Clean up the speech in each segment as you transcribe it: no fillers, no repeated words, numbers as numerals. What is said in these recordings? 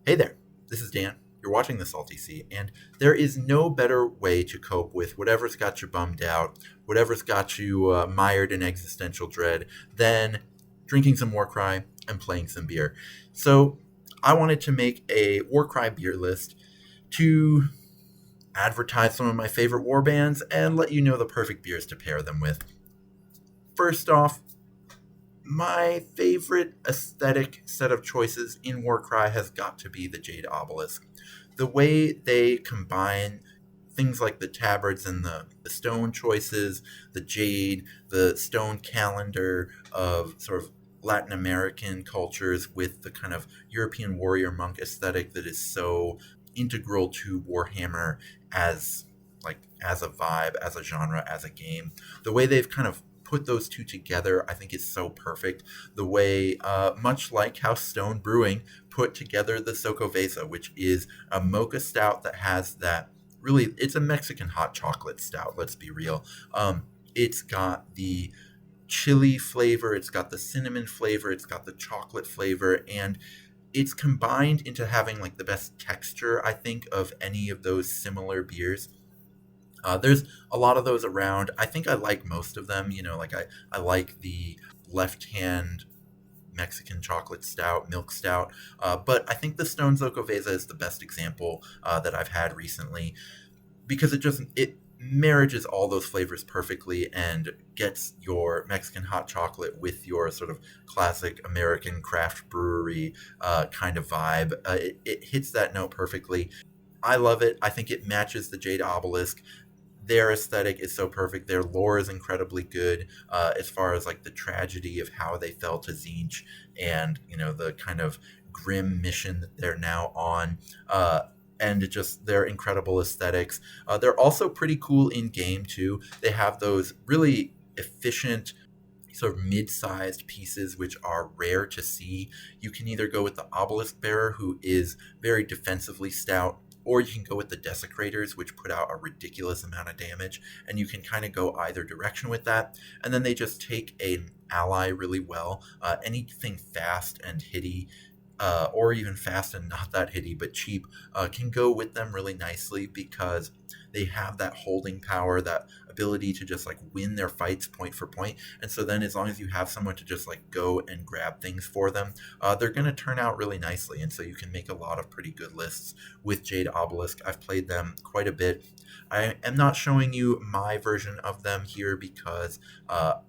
Hey there, this is Dan. You're watching The Salty Sea, and there is no better way to cope with whatever's got you bummed out, whatever's got you mired in existential dread, than drinking some Warcry and playing some beer. So, I wanted to make a Warcry beer list to advertise some of my favorite war bands and let you know the perfect beers to pair them with. First off, my favorite aesthetic set of choices in Warcry has got to be the Jade Obelisk. The way they combine things like the tabards and the stone choices, the jade, the stone calendar of sort of Latin American cultures with the kind of European warrior monk aesthetic that is so integral to Warhammer as as a vibe, as a genre, as a game. The way they've kind of put those two together, I think, is so perfect. The way, much like how Stone Brewing put together the Socovesa, which is a mocha stout that has that really, it's a Mexican hot chocolate stout, let's be real. It's got the chili flavor, it's got the cinnamon flavor, it's got the chocolate flavor, and it's combined into having like the best texture, I think, of any of those similar beers. There's a lot of those around. I think I like most of them. I like the left hand Mexican chocolate stout, milk stout. But I think the Stone Zocoveza is the best example that I've had recently because it marriages all those flavors perfectly and gets your Mexican hot chocolate with your sort of classic American craft brewery kind of vibe. It hits that note perfectly. I love it. I think it matches the Jade Obelisk. Their aesthetic is so perfect. Their lore is incredibly good as far as like the tragedy of how they fell to Zinch and the kind of grim mission that they're now on. And just their incredible aesthetics. They're also pretty cool in game too. They have those really efficient sort of mid-sized pieces which are rare to see. You can either go with the obelisk bearer, who is very defensively stout, or you can go with the desecrators, which put out a ridiculous amount of damage, and you can kind of go either direction with that. And then they just take an ally really well. Anything fast and hitty, or even fast and not that hitty but cheap, can go with them really nicely because they have that holding power, that ability to just like win their fights point for point. And so then, as long as you have someone to just like go and grab things for them, they're going to turn out really nicely. And so you can make a lot of pretty good lists with Jade Obelisk. I've played them quite a bit. I am not showing you my version of them here because I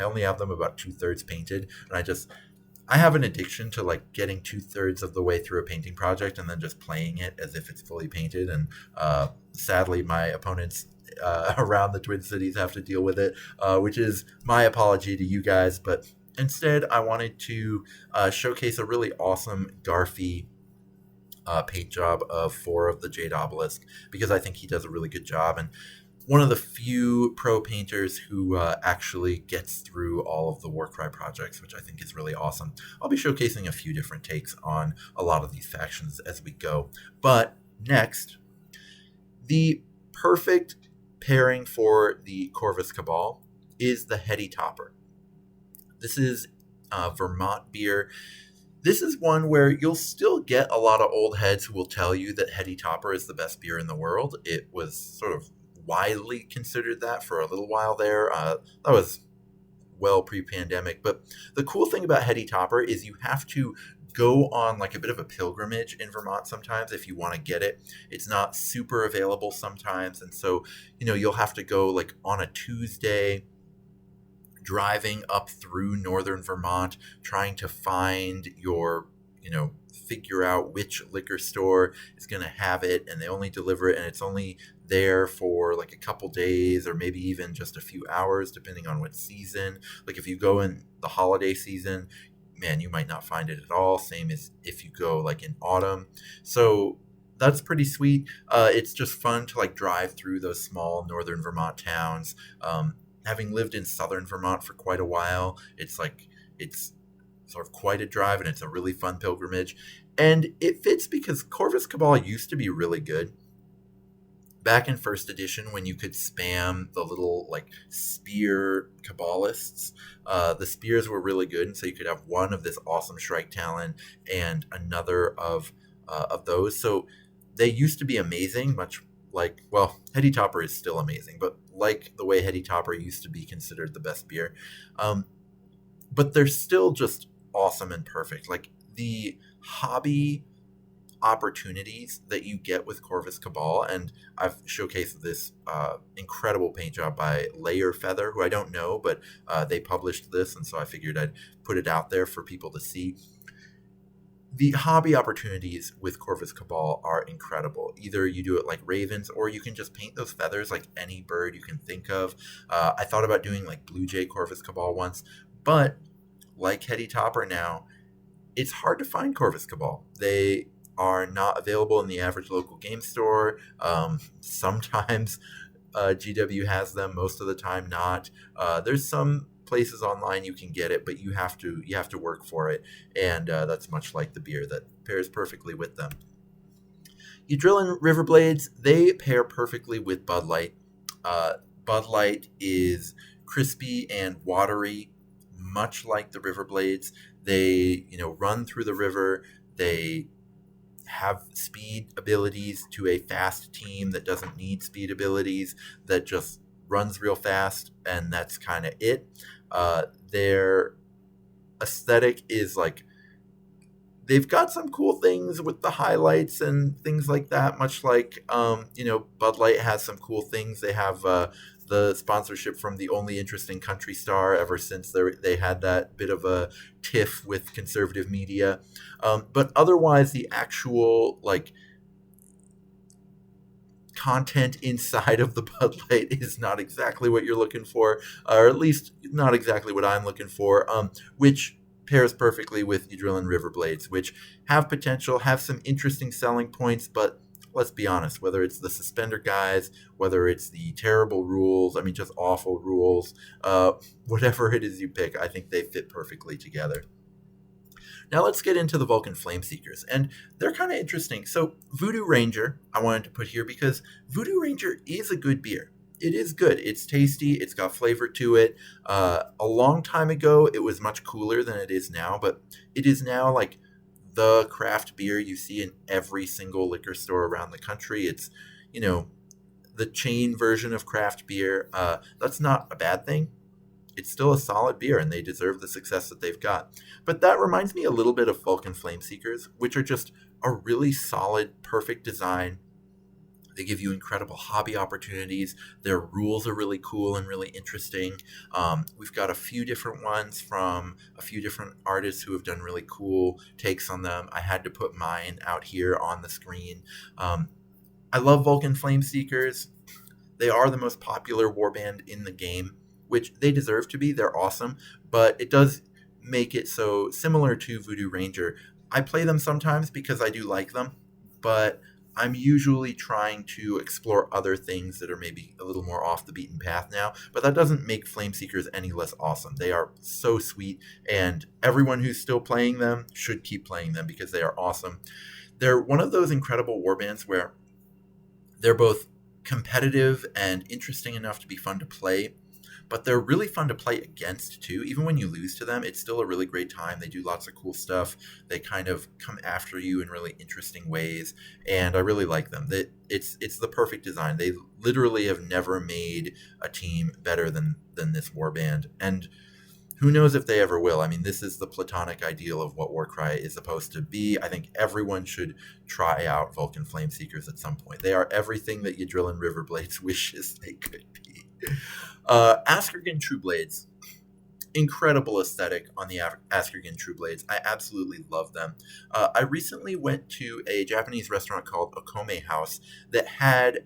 only have them about 2/3 painted, and I have an addiction to like getting 2/3 of the way through a painting project and then just playing it as if it's fully painted. And sadly, my opponents around the Twin Cities have to deal with it, which is my apology to you guys. But instead, I wanted to showcase a really awesome Garfy paint job of 4 of the Jade Obelisk because I think he does a really good job. And one of the few pro painters who actually gets through all of the Warcry projects, which I think is really awesome. I'll be showcasing a few different takes on a lot of these factions as we go. But next, the perfect pairing for the Corvus Cabal is the Heady Topper. This is Vermont beer. This is one where you'll still get a lot of old heads who will tell you that Heady Topper is the best beer in the world. It was sort of widely considered that for a little while there. That was well pre-pandemic. But the cool thing about Heady Topper is you have to go on like a bit of a pilgrimage in Vermont sometimes if you want to get it. It's not super available sometimes. And so, you'll have to go like on a Tuesday, driving up through northern Vermont, trying to find your, figure out which liquor store is going to have it, and they only deliver it, and it's only there for like a couple days or maybe even just a few hours, depending on what season. Like if you go in the holiday season, man, you might not find it at all. Same as if you go like in autumn. So that's pretty sweet. It's just fun to like drive through those small northern Vermont towns. Having lived in southern Vermont for quite a while, it's sort of quite a drive, and it's a really fun pilgrimage. And it fits because Corvus Cabal used to be really good. Back in first edition, when you could spam the little like spear Cabalists, the spears were really good, and so you could have one of this awesome Shrike Talon and another of of those. So they used to be amazing, much like, well, Heady Topper is still amazing, but like the way Heady Topper used to be considered the best beer. But they're still just awesome and perfect. Like the hobby opportunities that you get with Corvus Cabal, and I've showcased this incredible paint job by Layer Feather, who I don't know, but they published this, and so I figured I'd put it out there for people to see. The hobby opportunities with Corvus Cabal are incredible. Either you do it like ravens, or you can just paint those feathers like any bird you can think of. I thought about doing like Blue Jay Corvus Cabal once, but like Heady Topper now, it's hard to find Corvus Cabal. They are not available in the average local game store. Sometimes GW has them, most of the time not. There's some places online you can get it, but you have to work for it, and that's much like the beer that pairs perfectly with them. Yadrillin Riverblades, they pair perfectly with Bud Light. Bud Light is crispy and watery, much like the Riverblades. They, run through the river. They have speed abilities to a fast team that doesn't need speed abilities, that just runs real fast, and that's kind of it. Their aesthetic is like, they've got some cool things with the highlights and things like that, much like Bud Light has some cool things. They have the sponsorship from the Only Interesting Country Star ever since they had that bit of a tiff with conservative media. But otherwise, the actual content inside of the Bud Light is not exactly what you're looking for, or at least not exactly what I'm looking for, which pairs perfectly with Yadrillin Riverblades, which have potential, have some interesting selling points, but let's be honest, whether it's the suspender guys, whether it's the terrible rules, just awful rules, whatever it is you pick, I think they fit perfectly together. Now let's get into the Vulcan Flameseekers, and they're kind of interesting. So Voodoo Ranger, I wanted to put here because Voodoo Ranger is a good beer. It is good. It's tasty. It's got flavor to it. A long time ago, it was much cooler than it is now, but it is now like the craft beer you see in every single liquor store around the country. It's, the chain version of craft beer. That's not a bad thing. It's still a solid beer, and they deserve the success that they've got. But that reminds me a little bit of Vulcan Flameseekers, which are just a really solid, perfect design. They give you incredible hobby opportunities. Their rules are really cool and really interesting. We've got a few different ones from a few different artists who have done really cool takes on them. I had to put mine out here on the screen. I love Vulcan Flameseekers. They are the most popular warband in the game, which they deserve to be. They're awesome, but it does make it so similar to Voodoo Ranger. I play them sometimes because I do like them, but I'm usually trying to explore other things that are maybe a little more off the beaten path now, but that doesn't make Flameseekers any less awesome. They are so sweet, and everyone who's still playing them should keep playing them because they are awesome. They're one of those incredible warbands where they're both competitive and interesting enough to be fun to play, but they're really fun to play against too. Even when you lose to them, it's still a really great time. They do lots of cool stuff. They kind of come after you in really interesting ways, and I really like them. It's the perfect design. They literally have never made a team better than this warband, and who knows if they ever will. This is the platonic ideal of what Warcry is supposed to be. I think everyone should try out Vulcan Flameseekers at some point. They are everything that Yadrillin Riverblades wishes they could be. Askergan Trueblades, incredible aesthetic on the Askergan Trueblades. I absolutely love them. I recently went to a Japanese restaurant called Okome House that had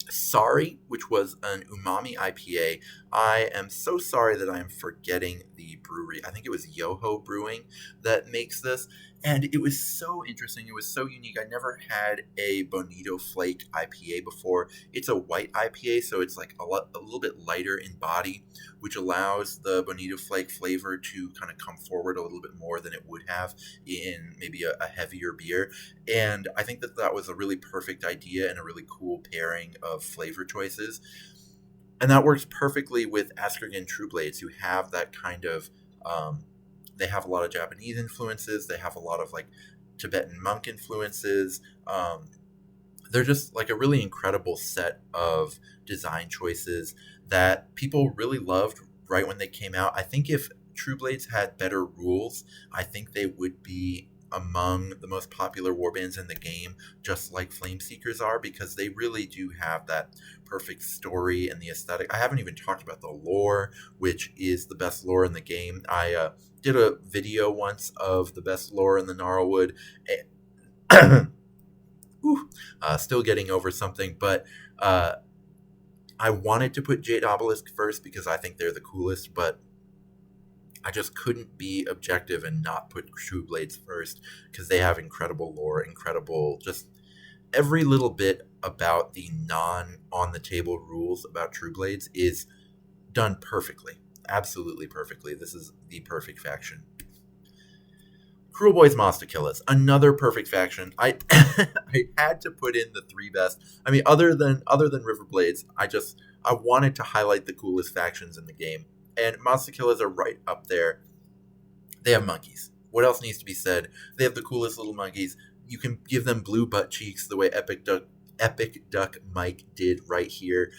Sari, which was an umami IPA. I am so sorry that I am forgetting the brewery. I think it was Yoho Brewing that makes this. And it was so interesting. It was so unique. I never had a Bonito Flake IPA before. It's a white IPA, so it's like a little bit lighter in body, which allows the Bonito Flake flavor to kind of come forward a little bit more than it would have in maybe a heavier beer. And I think that was a really perfect idea and a really cool pairing of flavor choices. And that works perfectly with Askergan Trueblades, who have that kind of... they have a lot of Japanese influences. They have a lot of Tibetan monk influences. They're just like a really incredible set of design choices that people really loved right when they came out. I think if Trueblades had better rules, I think they would be among the most popular warbands in the game, just like Flame Seekers are, because they really do have that perfect story and the aesthetic. I haven't even talked about the lore, which is the best lore in the game. I did a video once of the best lore in the Gnarlwood. Still getting over something, but I wanted to put Jade Obelisk first because I think they're the coolest, but I just couldn't be objective and not put Trueblades first because they have incredible lore, incredible, just every little bit about the non-on-the-table rules about Trueblades is done perfectly, absolutely perfectly. This is the perfect faction. Cruel Boys Monsta-Killaz, another perfect faction. I I had to put in the three best. I mean, other than Riverblades, I wanted to highlight the coolest factions in the game, and Monsta-Killaz are right up there. They have monkeys. What else needs to be said? They have the coolest little monkeys. You can give them blue butt cheeks the way Epic Duck Mike did right here.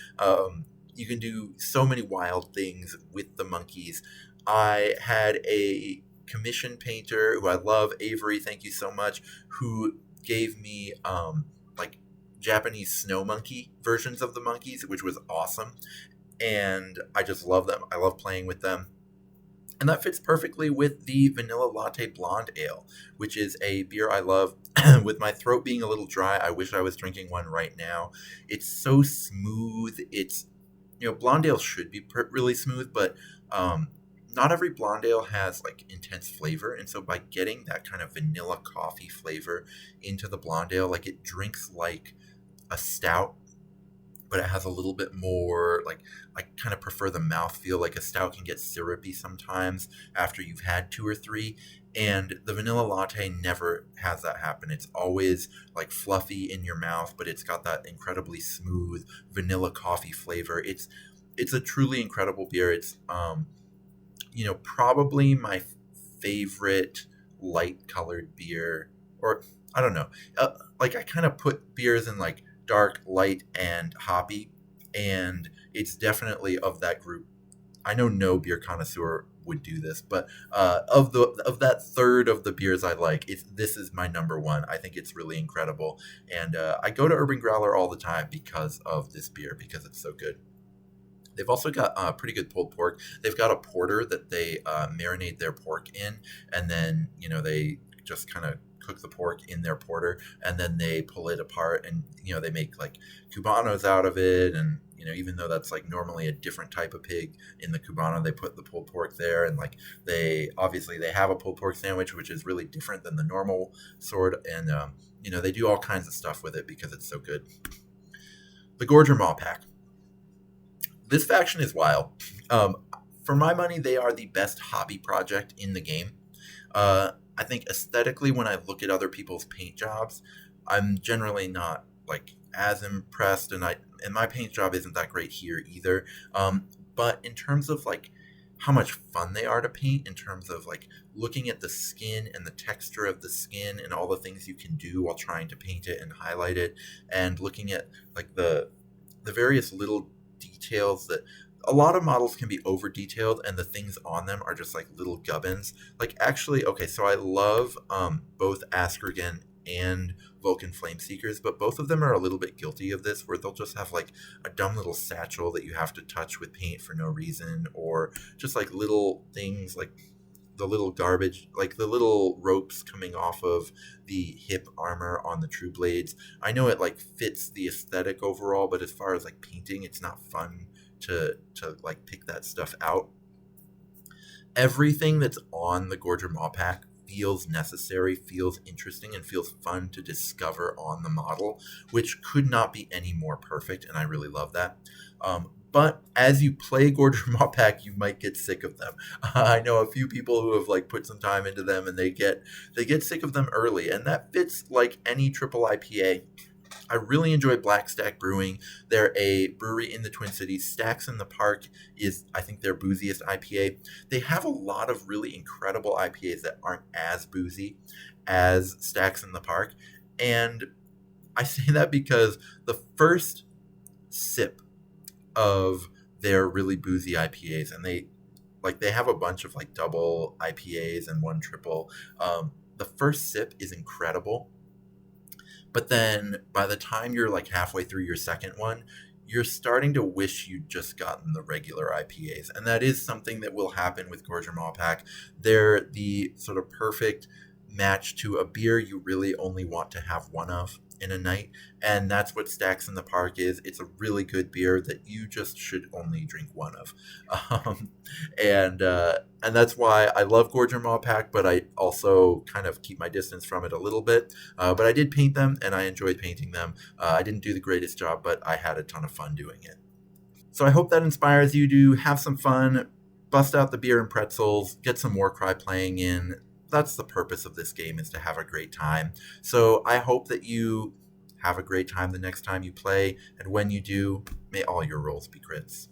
You can do so many wild things with the monkeys. I had a commission painter who I love, Avery, thank you so much, who gave me like Japanese snow monkey versions of the monkeys, which was awesome. And I just love them. I love playing with them. And that fits perfectly with the Vanilla Latte Blonde Ale, which is a beer I love. With my throat being a little dry, I wish I was drinking one right now. It's so smooth. It's, blonde ale should be really smooth, but not every blonde ale has like intense flavor. And so by getting that kind of vanilla coffee flavor into the blonde ale, like it drinks like a stout, but it has a little bit more, like, I kind of prefer the mouthfeel. Like a stout can get syrupy sometimes after you've had two or three, and the vanilla latte never has that happen. It's always like fluffy in your mouth, but it's got that incredibly smooth vanilla coffee flavor. It's a truly incredible beer. It's probably my favorite light colored beer, or I don't know. Like I kind of put beers in like dark, light, and hoppy, and it's definitely of that group. I know no beer connoisseur would do this, but of that third of the beers I like, this is my number one. I think it's really incredible, and I go to Urban Growler all the time because of this beer, because it's so good. They've also got pretty good pulled pork. They've got a porter that they marinate their pork in, and then they just kind of cook the pork in their porter, and then they pull it apart, and they make like cubanos out of it. And even though that's like normally a different type of pig in the cubano, they put the pulled pork there, and like they have a pulled pork sandwich, which is really different than the normal sort. And they do all kinds of stuff with it because it's so good. The Gorger Mawpack. This faction is wild. For my money, they are the best hobby project in the game. I think aesthetically, when I look at other people's paint jobs, I'm generally not like as impressed, and my paint job isn't that great here either. But in terms of like how much fun they are to paint, in terms of like looking at the skin and the texture of the skin and all the things you can do while trying to paint it and highlight it, and looking at like the various little details that a lot of models can be over detailed, and the things on them are just like little gubbins. Like actually, okay, so I love both Askergen and Vulcan Flame Seekers, but both of them are a little bit guilty of this, where they'll just have like a dumb little satchel that you have to touch with paint for no reason, or just like little things like the little garbage, like the little ropes coming off of the hip armor on the Trueblades. I know it like fits the aesthetic overall, but as far as like painting, it's not fun to like pick that stuff out. Everything that's on the Gorger Mawpack feels necessary, feels interesting, and feels fun to discover on the model, which could not be any more perfect, and I really love that. But as you play Gorger Mawpack, you might get sick of them. I know a few people who have like put some time into them, and they get sick of them early, and that fits like any triple IPA. I really enjoy Black Stack Brewing. They're a brewery in the Twin Cities. Stacks in the Park is, I think, their booziest IPA. They have a lot of really incredible IPAs that aren't as boozy as Stacks in the Park. And I say that because the first sip of their really boozy IPAs, and they have a bunch of like double IPAs and one triple. The first sip is incredible, but then by the time you're like halfway through your second one, you're starting to wish you'd just gotten the regular IPAs. And that is something that will happen with Gorge or Mawpack. They're the sort of perfect match to a beer you really only want to have one of in a night. And that's what Stacks in the Park is. It's a really good beer that you just should only drink one of. Um, and that's why I love Gorge or Mawpack, but I also kind of keep my distance from it a little bit. But I did paint them, and I enjoyed painting them. I didn't do the greatest job, but I had a ton of fun doing it. So I hope that inspires you to have some fun, bust out the beer and pretzels, get some Warcry playing in. That's the purpose of this game, is to have a great time. So I hope that you have a great time the next time you play, and when you do, may all your rolls be crits.